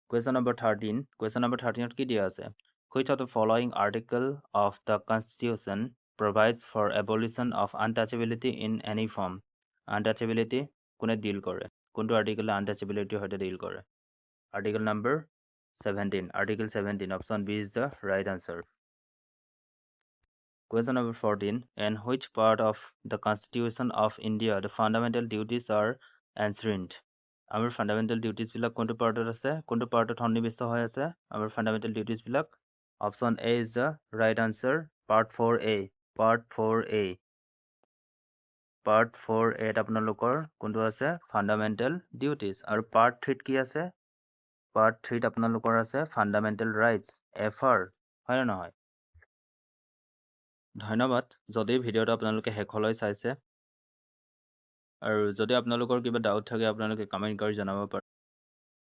Question number 13. Question number 13 কি দিয়া আছে? Which of the following article of the Constitution provides for abolition of untouchability in any form? Untouchability কোনে deal কৰে? কোনটো article untouchability সৈতে deal কৰে? Article number 17. Article 17. Option B is the right answer. Question number 14. In which part of the Constitution of India the fundamental duties are enshrined? Our fundamental duties বিলাক কোনটো পাৰ্টত আছে কোনটো পাৰ্টত সন্নিৱিষ্ট হৈ আছে আমাৰ fundamental duties বিলাক option A is the right answer part 4A part 4A part 4A ত আপোনালোকৰ কোনটো আছে fundamental duties আৰু part 3 ত কি আছে part 3 ত আপোনালোকৰ আছে fundamental rights FR হয় নে নহয় ধন্যবাদ যদি ভিডিঅ'টো আপোনালোকে শেষলৈ চাইছে আৰু যদি আপোনালোকৰ কিবা ডাউট থাকে আপোনালোকে কমেন্ট কৰি জনাব পাৰে